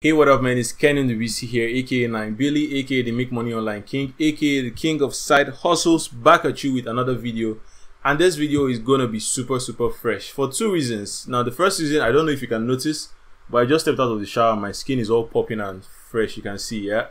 Hey, what up, man? It's Ndubisi here, aka 9 Billy, aka the Make Money Online King, aka the King of Side Hustles, back at you with another video. And this video is gonna be super fresh for two reasons. Now, the first reason, I don't know if you can notice, but I just stepped out of the shower. My skin is all popping and fresh. You can see, yeah.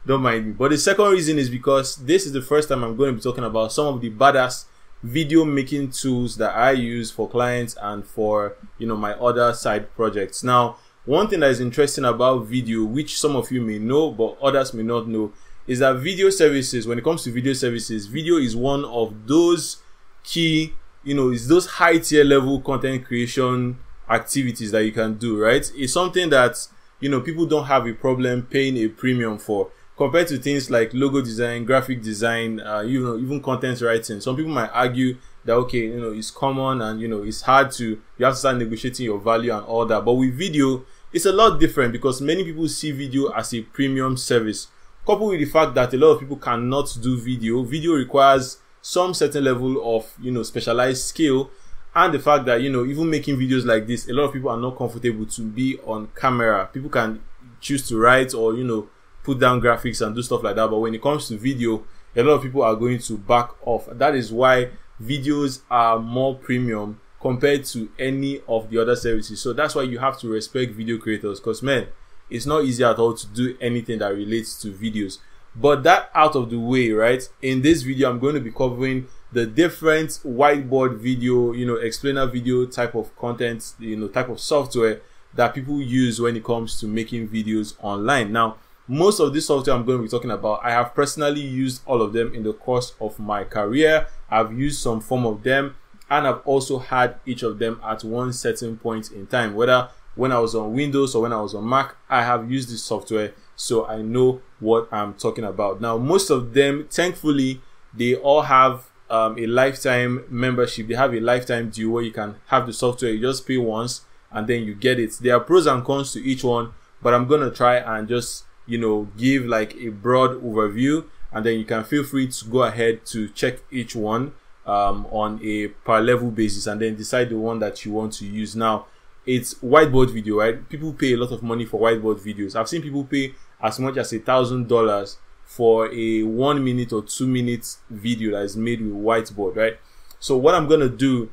Don't mind me. But the second reason is because this is the first time I'm going to be talking about some of the badass video making tools that I use for clients and for my other side projects. Now, one thing that is interesting about video, which some of you may know but others may not know, is that video services, when it comes to video services, video is one of those key, it's those high tier level content creation activities that you can do, right? It's something that people don't have a problem paying a premium for, compared to things like logo design, graphic design, even content writing. Some people might argue that, okay, it's common and it's hard you have to start negotiating your value and all that. But with video, it's a lot different because many people see video as a premium service, coupled with the fact that a lot of people cannot do video. Video requires some certain level of specialized skill, and the fact that even making videos like this, a lot of people are not comfortable to be on camera. People can choose to write or put down graphics and do stuff like that, but when it comes to video, a lot of people are going to back off. That is why videos are more premium compared to any of the other services. So that's why you have to respect video creators, because man, it's not easy at all to do anything that relates to videos. But that out of the way, right? In this video, I'm going to be covering the different whiteboard video, explainer video type of content, type of software that people use when it comes to making videos online. Now, most of this software I'm going to be talking about, I have personally used all of them in the course of my career. I've used some form of them, and I've also had each of them at one certain point in time, whether when I was on Windows or when I was on Mac. I have used this software, so I know what I'm talking about. Now, most of them, thankfully, they all have a lifetime membership. They have a lifetime deal where you can have the software. You just pay once and then you get it. There are pros and cons to each one, but I'm gonna try and just give like a broad overview, and then you can feel free to go ahead to check each one on a per level basis and then decide the one that you want to use. Now, it's whiteboard video, right? People pay a lot of money for whiteboard videos. I've seen people pay as much as $1,000 for a 1 minute or 2 minutes video that is made with whiteboard, right? So what I'm gonna do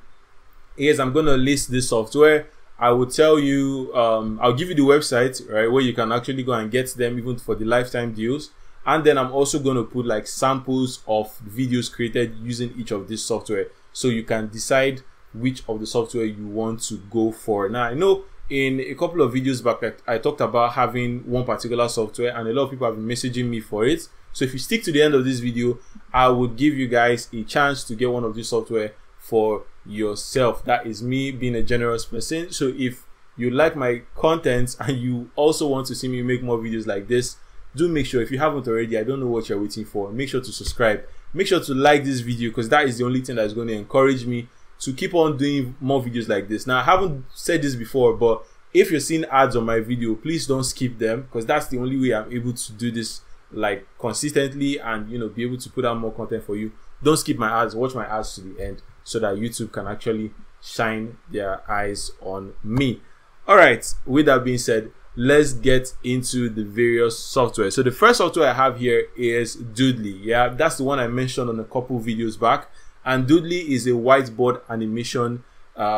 is I'm gonna list this software. I will tell you, I'll give you the website, right, where you can actually go and get them even for the lifetime deals. And then I'm also going to put like samples of videos created using each of this software, so you can decide which of the software you want to go for. Now, I know in a couple of videos back I talked about having one particular software, and a lot of people have been messaging me for it. So if you stick to the end of this video, I would give you guys a chance to get one of these software for yourself. That is me being a generous person. So if you like my content and you also want to see me make more videos like this, do make sure, if you haven't already, I don't know what you're waiting for, make sure to subscribe, make sure to like this video, because that is the only thing that is going to encourage me to keep on doing more videos like this. Now, I haven't said this before, but if you're seeing ads on my video, please don't skip them, because that's the only way I'm able to do this like consistently and be able to put out more content for you. Don't skip my ads, watch my ads to the end, so that YouTube can actually shine their eyes on me. All right, with that being said, let's get into the various software. So the first software I have here is Doodly. Yeah, that's the one I mentioned on a couple videos back. And Doodly is a whiteboard animation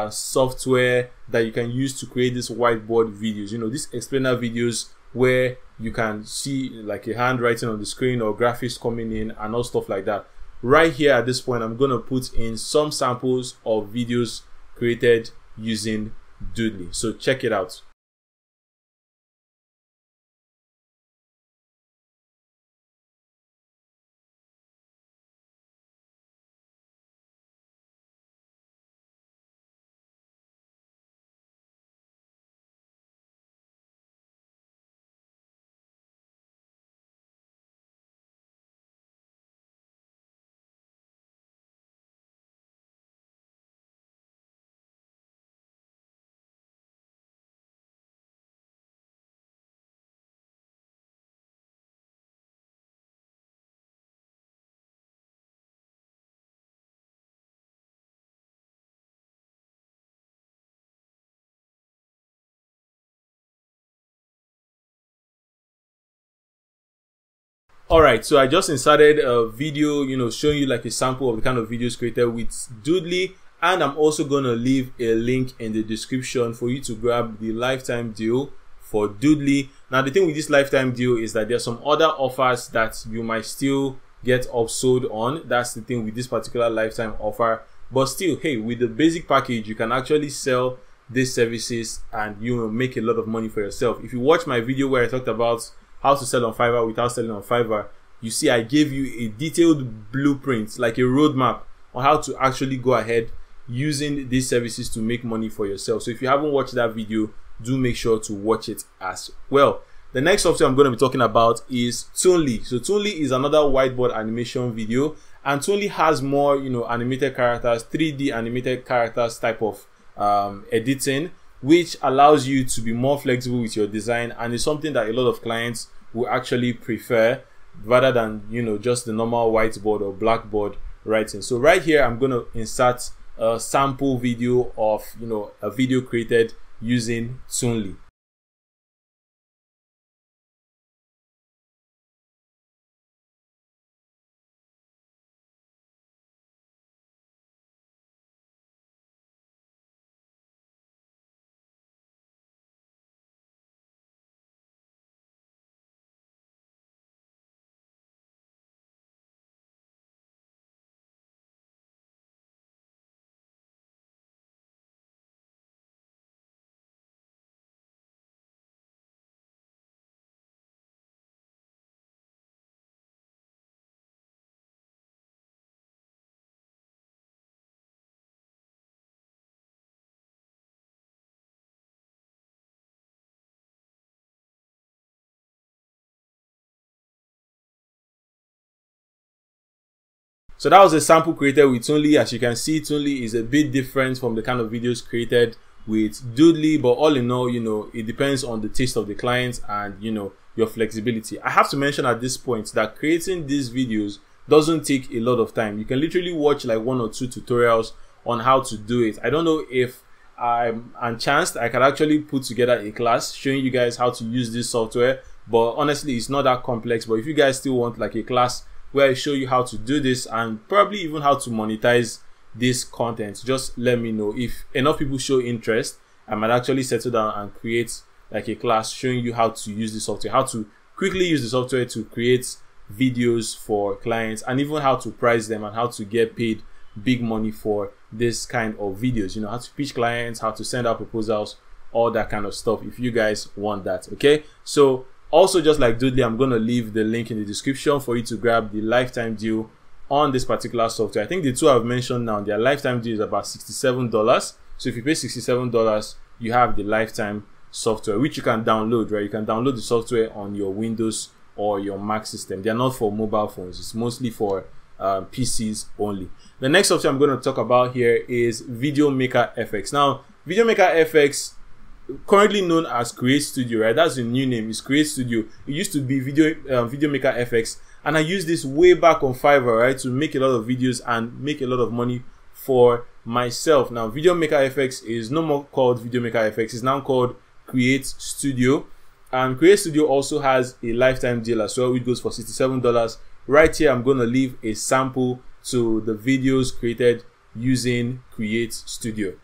software that you can use to create these whiteboard videos. These explainer videos where you can see like a handwriting on the screen or graphics coming in and all stuff like that. Right here at this point, I'm gonna put in some samples of videos created using Doodly. So check it out. Alright, so I just inserted a video, showing you like a sample of the kind of videos created with Doodly, and I'm also going to leave a link in the description for you to grab the lifetime deal for Doodly. Now, the thing with this lifetime deal is that there's some other offers that you might still get upsold on. That's the thing with this particular lifetime offer. But still, hey, with the basic package, you can actually sell these services and you will make a lot of money for yourself. If you watch my video where I talked about how to sell on Fiverr without selling on Fiverr, you see I gave you a detailed blueprint, like a roadmap on how to actually go ahead using these services to make money for yourself. So if you haven't watched that video, do make sure to watch it as well. The next software I'm going to be talking about is Toonly. So Toonly is another whiteboard animation video, and Toonly has more, animated characters, 3D animated characters type of editing, which allows you to be more flexible with your design, and is something that a lot of clients will actually prefer rather than just the normal whiteboard or blackboard writing. So right here I'm going to insert a sample video of a video created using Toonly. So that was a sample created with Toonly. As you can see, Toonly is a bit different from the kind of videos created with Doodly, but all in all, it depends on the taste of the client and, your flexibility. I have to mention at this point that creating these videos doesn't take a lot of time. You can literally watch like 1 or 2 tutorials on how to do it. I don't know if I'm unchanced, I can actually put together a class showing you guys how to use this software, but honestly, it's not that complex. But if you guys still want like a class where I show you how to do this and probably even how to monetize this content, just let me know. If enough people show interest, I might actually settle down and create like a class showing you how to use the software, how to quickly use the software to create videos for clients, and even how to price them and how to get paid big money for this kind of videos. How to pitch clients, how to send out proposals, all that kind of stuff if you guys want that. Okay, so also, just like Doodly, I'm going to leave the link in the description for you to grab the lifetime deal on this particular software. I think the two I've mentioned now, their lifetime deal is about $67. So if you pay $67, you have the lifetime software, which you can download, right? You can download the software on your Windows or your Mac system. They're not for mobile phones. It's mostly for PCs only. The next software I'm going to talk about here is Video Maker FX. Now, Video Maker FX, currently known as Create Studio, right? That's the new name, is Create Studio. It used to be Video Maker FX, and I used this way back on Fiverr, right, to make a lot of videos and make a lot of money for myself. Now, Video Maker FX is no more called Video Maker FX. It's now called Create Studio, and Create Studio also has a lifetime deal as well, which goes for $67. Right here, I'm going to leave a sample to the videos created using Create Studio.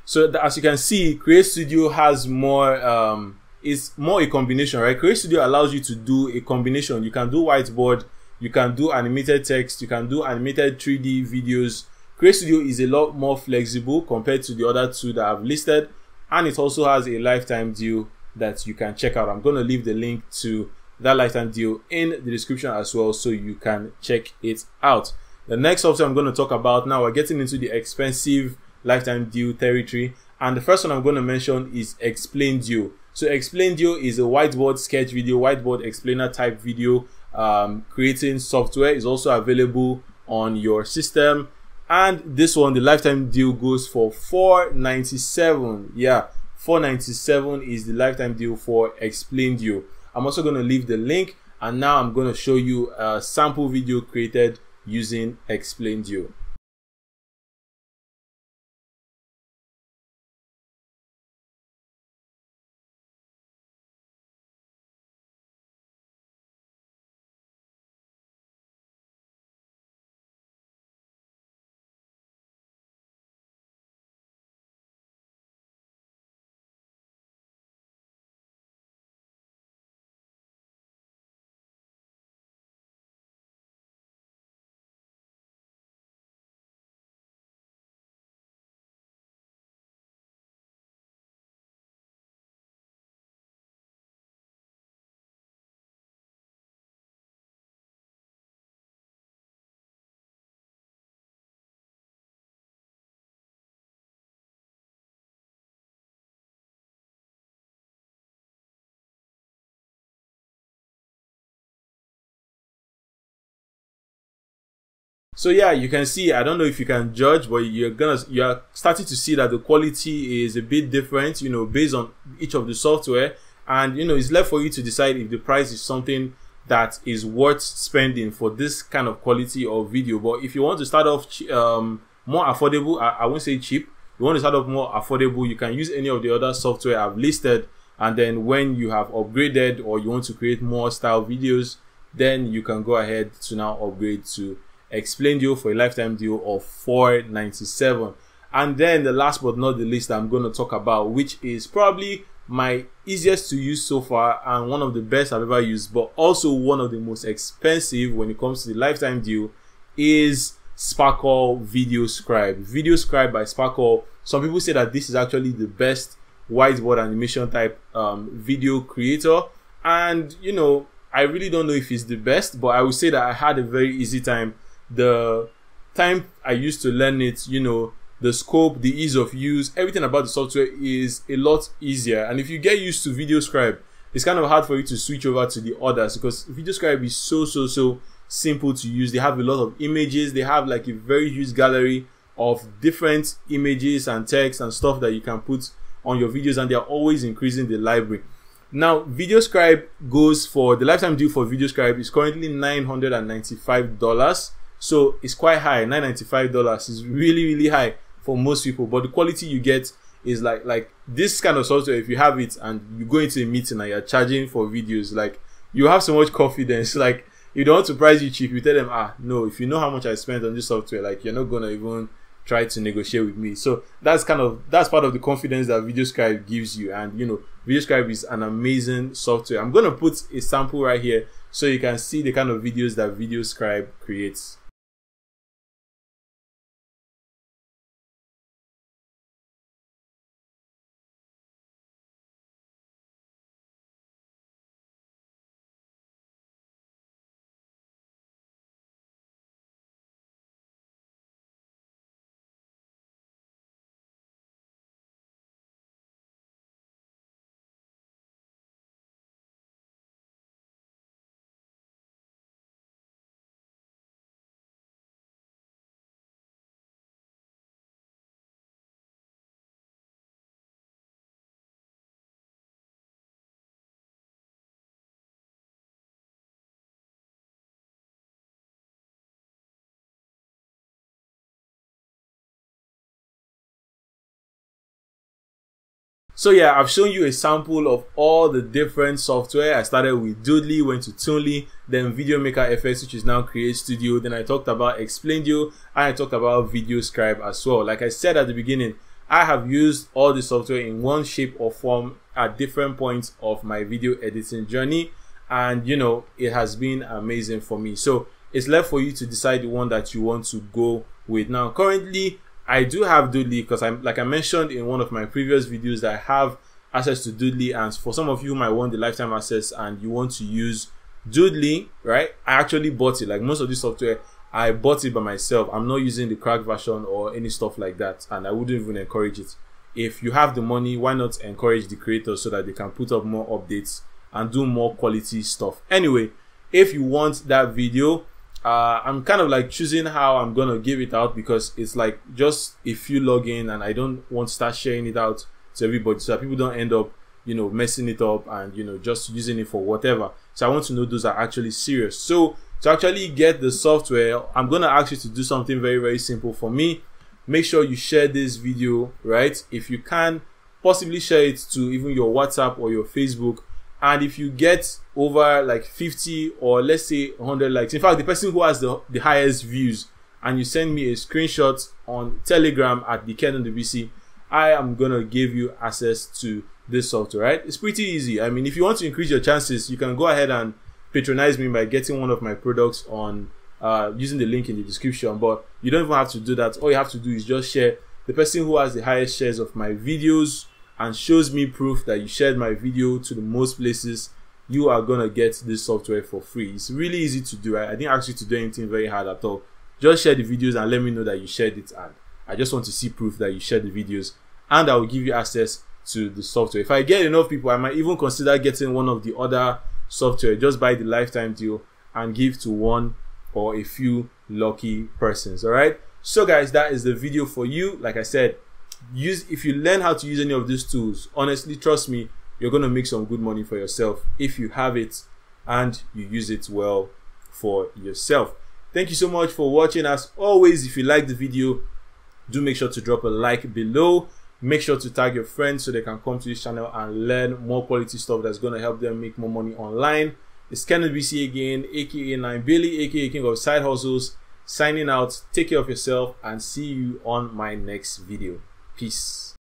So as you can see, Create Studio has more, it's more a combination, right? Create Studio allows you to do a combination. You can do whiteboard, you can do animated text, you can do animated 3D videos. Create Studio is a lot more flexible compared to the other two that I've listed, and it also has a lifetime deal that you can check out. I'm going to leave the link to that lifetime deal in the description as well, so you can check it out. The next software I'm going to talk about now, we're getting into the expensive lifetime deal territory, and the first one I'm going to mention is Explain Deal. So Explaindio is a whiteboard sketch video, whiteboard explainer type video creating software. Is also available on your system. And this one, the lifetime deal goes for $497. Yeah, $497 is the lifetime deal for Explaindio. I'm also going to leave the link, and now I'm going to show you a sample video created using Explaindio. So yeah, you can see, I don't know if you can judge, but you're starting to see that the quality is a bit different, you know, based on each of the software. And you know, it's left for you to decide if the price is something that is worth spending for this kind of quality of video. But if you want to start off more affordable, I won't say cheap, you want to start off more affordable, you can use any of the other software I've listed. And then when you have upgraded, or you want to create more style videos, then you can go ahead to now upgrade to Explaindio for a lifetime deal of $497. And then the last but not the least I'm going to talk about, which is probably my easiest to use so far and one of the best I've ever used, but also one of the most expensive when it comes to the lifetime deal, is Sparkle Video Scribe. Video Scribe by Sparkle. Some people say that this is actually the best whiteboard animation type video creator, and you know, I really don't know if it's the best, but I would say that I had a very easy time. The time I used to learn it, you know, the scope, the ease of use, everything about the software is a lot easier. And if you get used to Video Scribe, it's kind of hard for you to switch over to the others, because Video Scribe is so simple to use. They have a lot of images, they have like a very huge gallery of different images and text and stuff that you can put on your videos, and they're always increasing the library. Now, Video Scribe goes for, the lifetime deal for Video Scribe is currently $995. So it's quite high. $995 is really high for most people, but the quality you get is like this kind of software. If you have it and you go into a meeting and you're charging for videos, like, you have so much confidence. Like, you don't want to price you cheap. You tell them, no, if you know how much I spent on this software, like, you're not gonna even try to negotiate with me. So that's part of the confidence that Video Scribe gives you. And you know, Video Scribe is an amazing software. I'm gonna put a sample right here so you can see the kind of videos that Video Scribe creates. So yeah, I've shown you a sample of all the different software. I started with Doodly, went to Toonly, then Video Maker FX, which is now Create Studio. Then I talked about Explaindio, and I talked about Video Scribe as well. Like I said at the beginning, I have used all the software in one shape or form at different points of my video editing journey, and you know, it has been amazing for me. So it's left for you to decide the one that you want to go with. Now, currently, I do have Doodly because like I mentioned in one of my previous videos, that I have access to Doodly. And for some of you who might want the lifetime access and you want to use Doodly, right? I actually bought it. Like most of this software, I bought it by myself. I'm not using the cracked version or any stuff like that, and I wouldn't even encourage it. if you have the money, why not encourage the creators so that they can put up more updates and do more quality stuff. Anyway, if you want that video, I'm kind of like choosing how I'm gonna give it out, because it's like just a few login, and I don't want to start sharing it out to everybody so that people don't end up, you know, messing it up and, you know, just using it for whatever. So I want to know those are actually serious. So to actually get the software, I'm gonna ask you to do something very, very simple for me. Make sure you share this video, right? If you can, possibly share it to even your WhatsApp or your Facebook. And if you get over like 50 or let's say 100 likes, in fact, the person who has the highest views, and you send me a screenshot on Telegram at the Ndubisi, I am gonna give you access to this software, right? It's pretty easy. I mean, if you want to increase your chances, you can go ahead and patronize me by getting one of my products on using the link in the description. But you don't even have to do that. All you have to do is just share. The person who has the highest shares of my videos and shows me proof that you shared my video to the most places, you are gonna get this software for free. It's really easy to do. I didn't ask you to do anything very hard at all. Just share the videos and let me know that you shared it, and I just want to see proof that you shared the videos, and I will give you access to the software. If I get enough people, I might even consider getting one of the other software. Just buy the lifetime deal and give to one or a few lucky persons. All right, so guys, that is the video for you. Like I said, if you learn how to use any of these tools, honestly, trust me, you're gonna make some good money for yourself if you have it and you use it well for yourself. Thank you so much for watching. As always, if you like the video, do make sure to drop a like below. Make sure to tag your friends so they can come to this channel and learn more quality stuff that's gonna help them make more money online. It's Ndubisi again, aka Ndubisi, aka King of Side Hustles, signing out. Take care of yourself and see you on my next video. Peace.